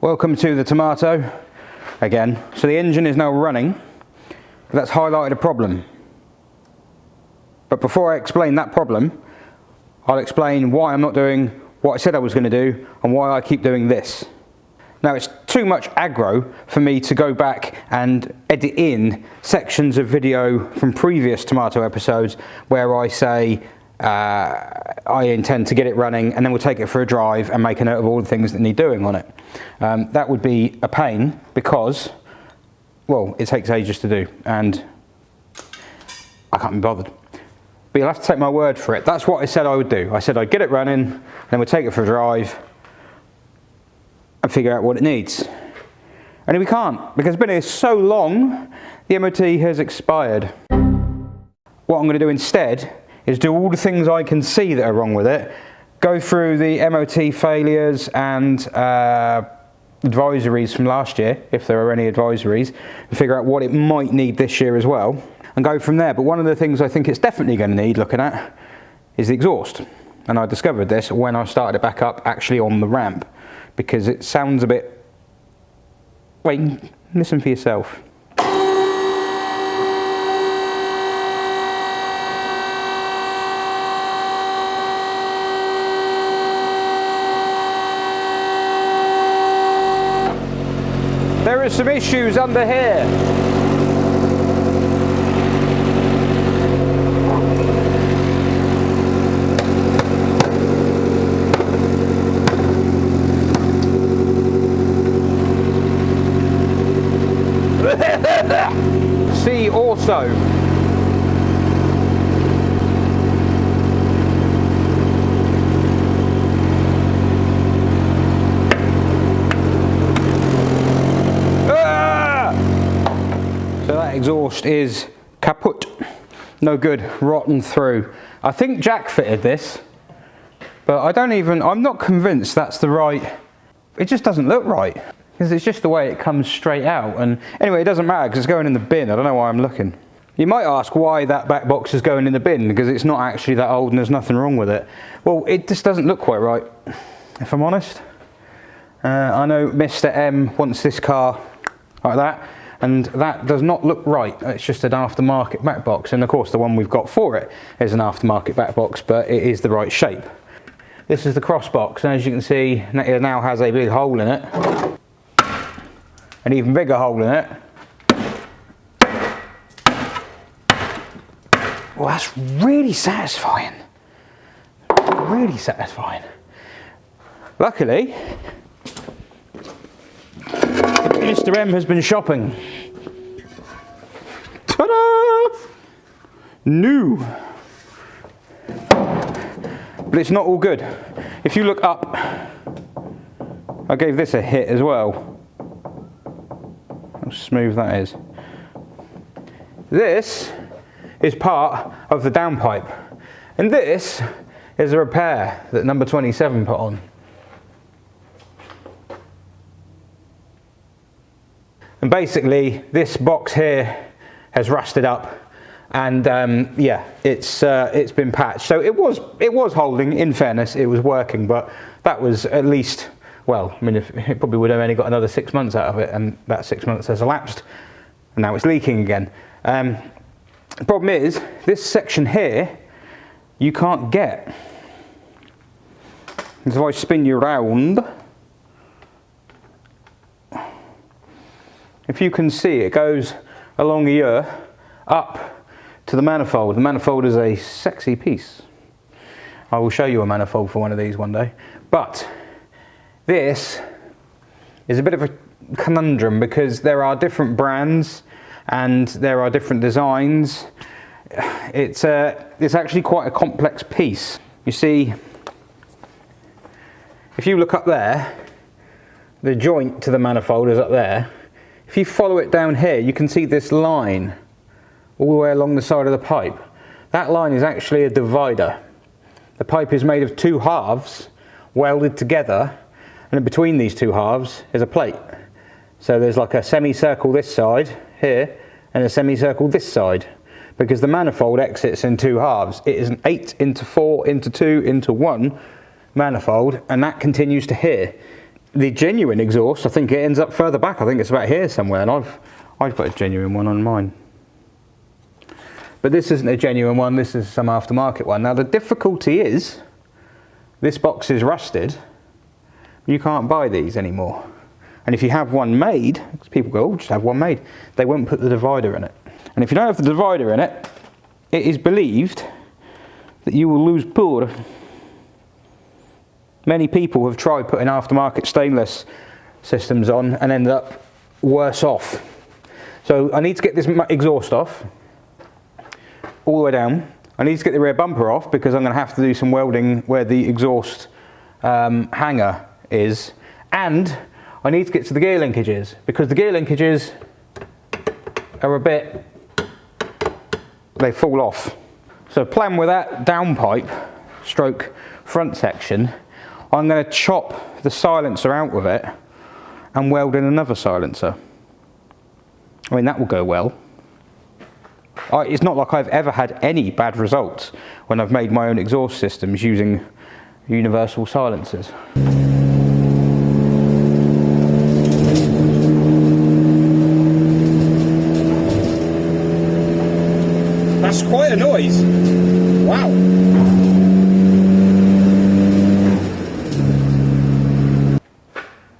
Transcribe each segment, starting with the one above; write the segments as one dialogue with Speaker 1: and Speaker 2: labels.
Speaker 1: Welcome to the tomato again. So the engine is now running. That's highlighted a problem. But before I explain that problem, I'll explain why I'm not doing what I said I was going to do and why I keep doing this. Now, it's too much aggro for me to go back and edit in sections of video from previous tomato episodes where I say I intend to get it running and then we'll take it for a drive and make a note of all the things that need doing on it. That would be a pain because, well, it takes ages to do and I can't be bothered. But you'll have to take my word for it. That's what I said I would do. I said I'd get it running, then we'll take it for a drive and figure out what it needs. And we can't, because it's been here so long, the MOT has expired. What I'm going to do instead is do all the things I can see that are wrong with it, go through the MOT failures and advisories from last year, if there are any advisories, and figure out what it might need this year as well, and go from there. But one of the things I think it's definitely going to need looking at is the exhaust. And I discovered this when I started it back up actually on the ramp, because it sounds a bit... Wait, listen for yourself. There are some issues under here. See also. So that exhaust is kaput, no good, rotten through. I think Jack fitted this, but I'm not convinced that's the right, it just doesn't look right, because it's just the way it comes straight out. And anyway, it doesn't matter because it's going in the bin. I don't know why I'm looking. You might ask why that back box is going in the bin, because it's not actually that old and there's nothing wrong with it. Well, it just doesn't look quite right, if I'm honest. I know Mr. M wants this car like that, and that does not look right. It's just an aftermarket back box, and of course the one we've got for it is an aftermarket back box, but it is the right shape. This is the cross box, and as you can see, it now has a big hole in it, an even bigger hole in it. Well, that's really satisfying. Really satisfying. Luckily, Mr. M has been shopping. Ta-da! New. But it's not all good. If you look up, I gave this a hit as well. How smooth that is. This is part of the downpipe, and this is a repair that number 27 put on. And basically this box here has rusted up, and yeah, it's been patched. So it was holding, in fairness, it was working, but that was at least, well, I mean, it probably would have only got another 6 months out of it, and that 6 months has elapsed, and now it's leaking again. The problem is, this section here, you can't get. If I spin you round, if you can see, it goes along here, up to the manifold. The manifold is a sexy piece. I will show you a manifold for one of these one day. But this is a bit of a conundrum because there are different brands and there are different designs. It's actually quite a complex piece. You see, if you look up there, the joint to the manifold is up there. If you follow it down here, you can see this line all the way along the side of the pipe. That line is actually a divider. The pipe is made of two halves welded together, and in between these two halves is a plate. So there's like a semicircle this side here and a semicircle this side, because the manifold exits in two halves. It is an 8 into 4 into 2 into 1 manifold, and that continues to here. the genuine exhaust, I think it ends up further back. I think it's about here somewhere, and I've put a genuine one on mine. But this isn't a genuine one, this is some aftermarket one. Now the difficulty is, this box is rusted. You can't buy these anymore. And if you have one made, because people go, oh, just have one made, they won't put the divider in it. And if you don't have the divider in it, it is believed that you will lose power. Many people have tried putting aftermarket stainless systems on and ended up worse off. So I need to get this exhaust off, all the way down. I need to get the rear bumper off because I'm going to have to do some welding where the exhaust hanger is. And I need to get to the gear linkages because the gear linkages are a bit, they fall off. So plan with that downpipe stroke front section, I'm going to chop the silencer out with it and weld in another silencer. I mean, that will go well. It's not like I've ever had any bad results when I've made my own exhaust systems using universal silencers. That's quite a noise. Wow.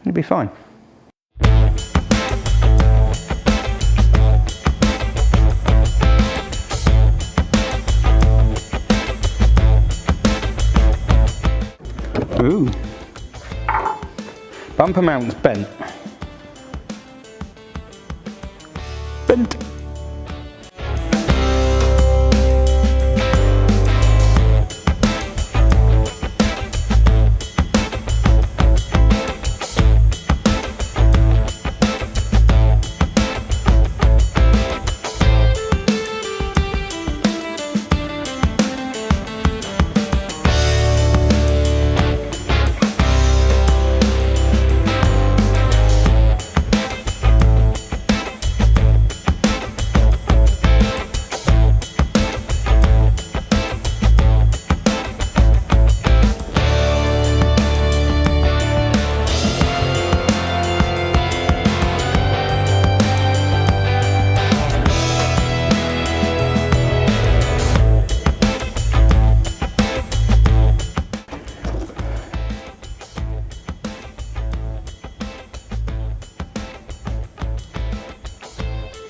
Speaker 1: It'll be fine. Ooh. Bumper mount's bent. Bent.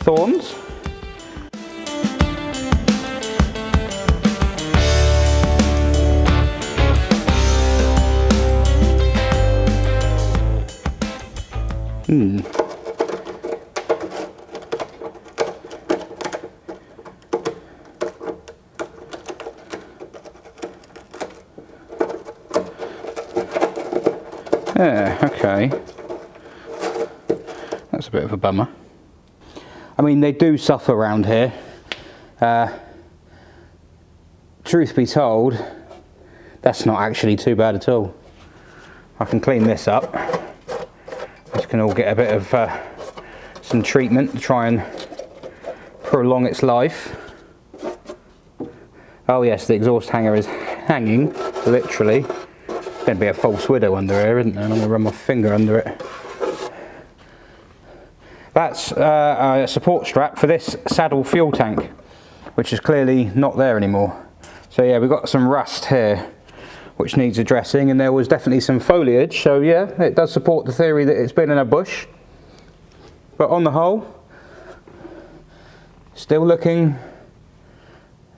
Speaker 1: Thorns. Yeah, okay. That's a bit of a bummer. I mean, they do suffer around here. Truth be told, that's not actually too bad at all. I can clean this up. This can all get a bit of some treatment to try and prolong its life. Oh yes, the exhaust hanger is hanging, literally. There's going to be a false widow under here, isn't there? And I'm going to run my finger under it. That's a support strap for this saddle fuel tank, which is clearly not there anymore. So yeah, we've got some rust here, which needs addressing, and there was definitely some foliage, so yeah, it does support the theory that it's been in a bush. But on the whole, still looking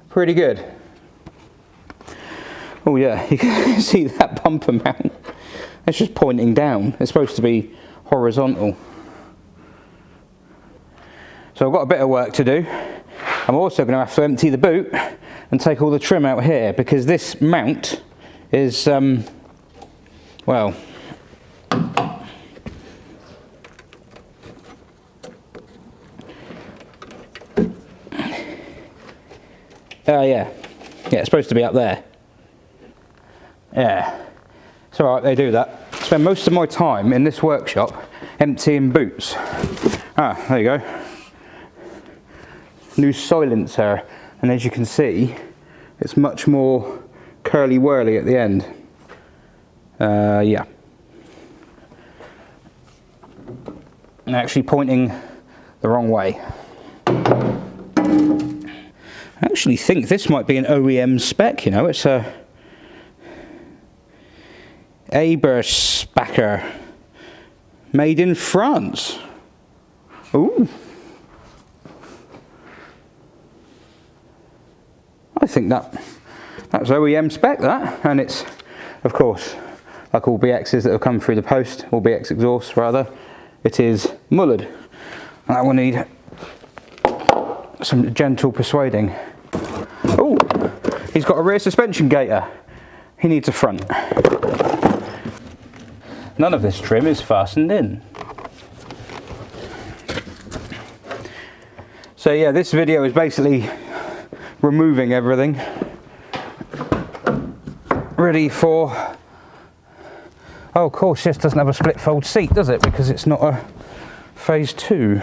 Speaker 1: pretty good. Oh yeah, you can see that bumper mount. It's just pointing down. It's supposed to be horizontal. So I've got a bit of work to do. I'm also going to have to empty the boot and take all the trim out here because this mount is, well, yeah, it's supposed to be up there. Yeah, it's alright, they do that. I spend most of my time in this workshop emptying boots. Ah, there you go. New silencer, and as you can see, it's much more curly whirly at the end. Yeah. and actually pointing the wrong way. I actually think this might be an OEM spec, you know, it's a Eberspacher, made in France. Ooh. I think that's OEM spec, that, and it's, of course, like all BXs that have come through the post, or BX exhausts rather, it is mullered. And that will need some gentle persuading. Oh, he's got a rear suspension gaiter. He needs a front. None of this trim is fastened in. So yeah, this video is basically removing everything, ready for, oh of course this doesn't have a split fold seat, does it, because it's not a phase 2.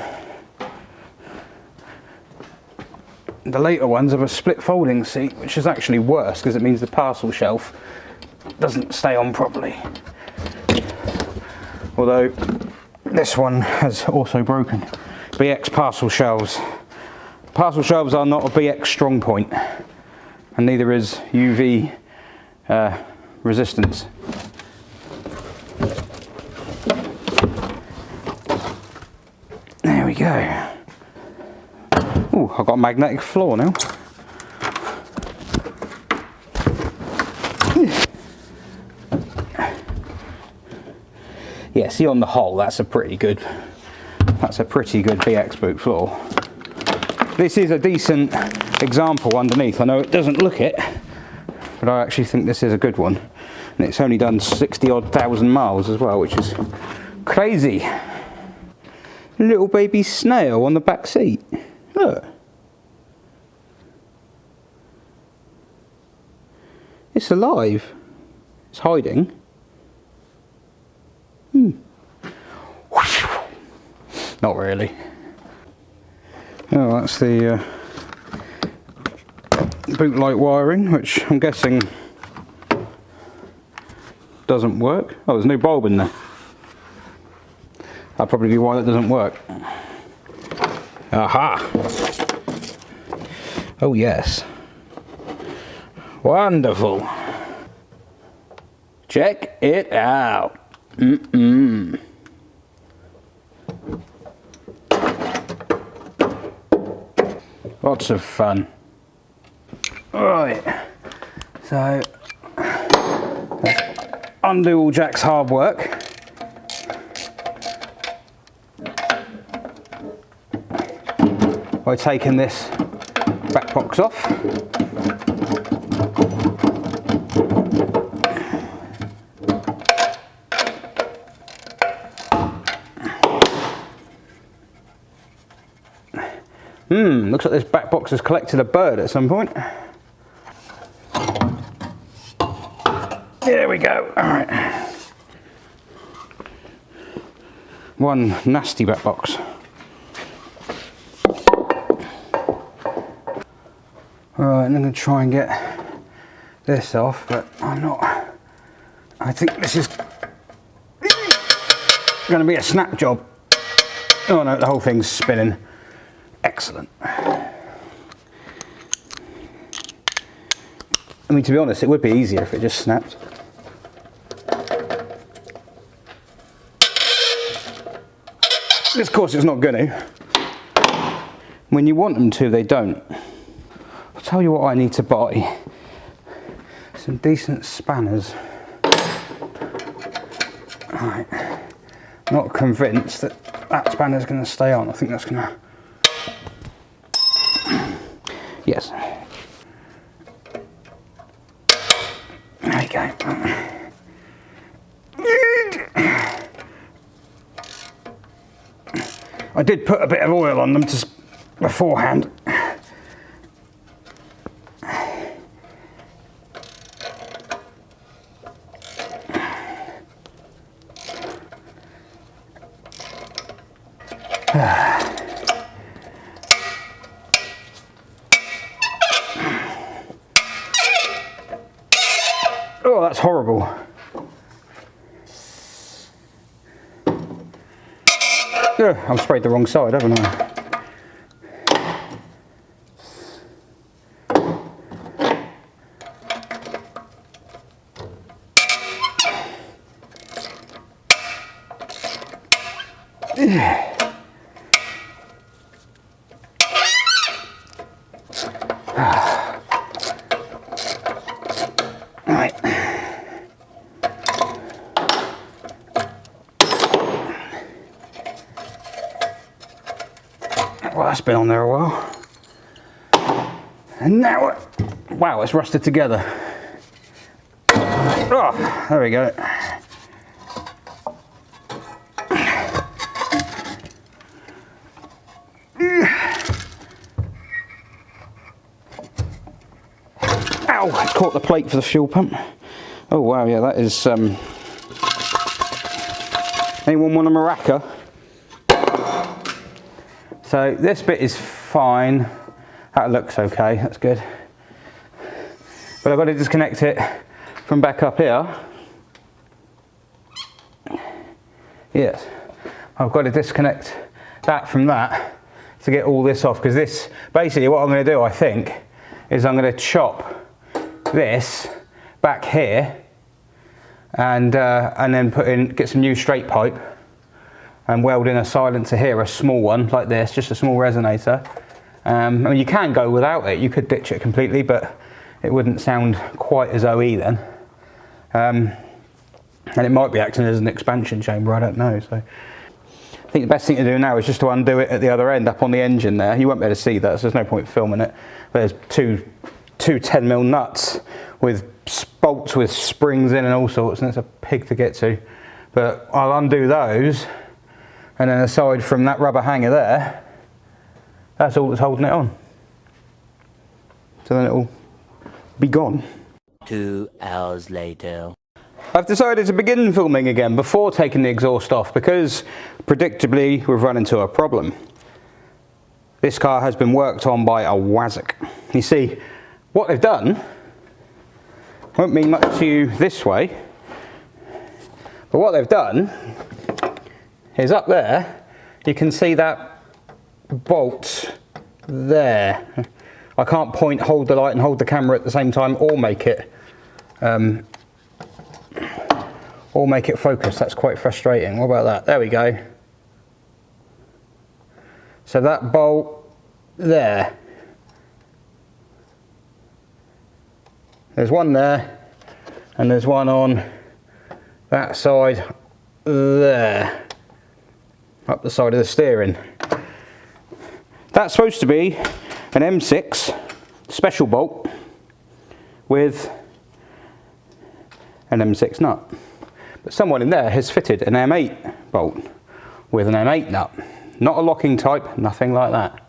Speaker 1: The later ones have a split folding seat, which is actually worse because it means the parcel shelf doesn't stay on properly. Although this one has also broken. BX parcel shelves. Parcel shelves are not a BX strong point, and neither is UV resistance. There we go. Ooh, I've got a magnetic floor now. Yeah, see, on the whole, that's a pretty good BX boot floor. This is a decent example underneath. I know it doesn't look it, but I actually think this is a good one. And it's only done 60-odd thousand miles as well, which is crazy. Little baby snail on the back seat. Look. It's alive. It's hiding. Not really. Oh, that's the boot light wiring, which I'm guessing doesn't work. Oh, there's no bulb in there. That'll probably be why that doesn't work. Aha! Oh yes. Wonderful. Check it out. Lots of fun. Right, so let's undo all Jack's hard work. By taking this back box off. Looks like this back box has collected a bird at some point. There we go. All right. One nasty back box. Alright, I'm going to try and get this off, but I'm not. I think this is going to be a snap job. Oh no, the whole thing's spinning. Excellent. I mean, to be honest, it would be easier if it just snapped. Of course, it's not going to. When you want them to, they don't. I'll tell you what I need to buy. Some decent spanners. Right. Not convinced that that spanner's going to stay on. I think that's going to... Yes. There you go. I did put a bit of oil on them beforehand. Oh, that's horrible. I've sprayed the wrong side, haven't I? Right. Well, that's been on there a while. And now, wow, it's rusted together. Oh, there we go. Ow, I caught the plate for the fuel pump. Oh wow, yeah, that is, anyone want a maraca? So this bit is fine. That looks okay, that's good. But I've got to disconnect it from back up here. Yes, I've got to disconnect that from that to get all this off, because this, basically what I'm going to do, I think, is I'm going to chop this back here and then get some new straight pipe and weld in a silencer here, a small one like this, just a small resonator. I mean, you can go without it, you could ditch it completely, but it wouldn't sound quite as OE then. And it might be acting as an expansion chamber, I don't know. So I think the best thing to do now is just to undo it at the other end, up on the engine there. You won't be able to see that, so there's no point filming it. There's two 10mm nuts with bolts with springs in and all sorts, and it's a pig to get to. But I'll undo those, and then aside from that rubber hanger there, that's all that's holding it on. So then it'll be gone.
Speaker 2: 2 hours later.
Speaker 1: I've decided to begin filming again before taking the exhaust off, because predictably we've run into a problem. This car has been worked on by a wazzock. You see, what they've done won't mean much to you this way, but what they've done is up there, you can see that bolt there. I can't point, hold the light and hold the camera at the same time, or make it focus. That's quite frustrating. What about that? There we go. So that bolt there, there's one there, and there's one on that side there, up the side of the steering. That's supposed to be an M6 special bolt with an M6 nut. But someone in there has fitted an M8 bolt with an M8 nut. Not a locking type, nothing like that.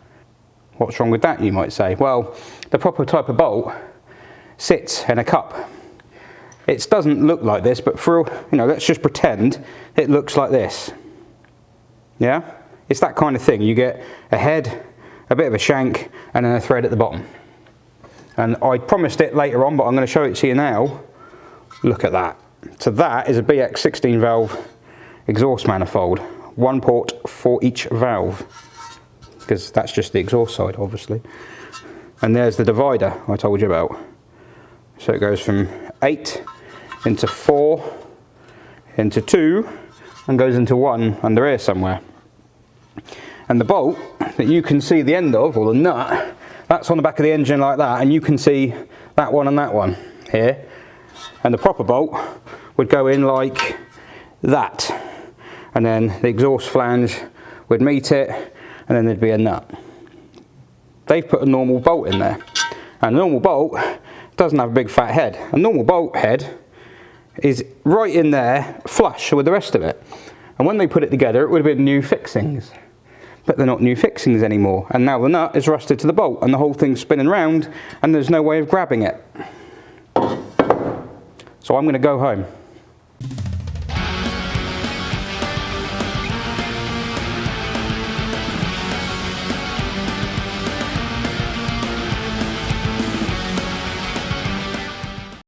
Speaker 1: What's wrong with that, you might say? Well, the proper type of bolt sits in a cup. It doesn't look like this, but for, you know, let's just pretend it looks like this. Yeah? It's that kind of thing. You get a head, a bit of a shank, and then a thread at the bottom. And I promised it later on, but I'm going to show it to you now. Look at that. So that is a BX 16 valve exhaust manifold. One port for each valve, because that's just the exhaust side, obviously. And there's the divider I told you about. So it goes from 8 into 4 into 2 and goes into 1 under here somewhere. And the bolt that you can see the end of, or the nut, that's on the back of the engine like that, and you can see that one and that one here. And the proper bolt would go in like that, and then the exhaust flange would meet it, and then there'd be a nut. They've put a normal bolt in there, and a normal bolt doesn't have a big fat head. A normal bolt head is right in there, flush with the rest of it. And when they put it together, it would have been new fixings. But they're not new fixings anymore. And now the nut is rusted to the bolt, and the whole thing's spinning round, and there's no way of grabbing it. So I'm going to go home.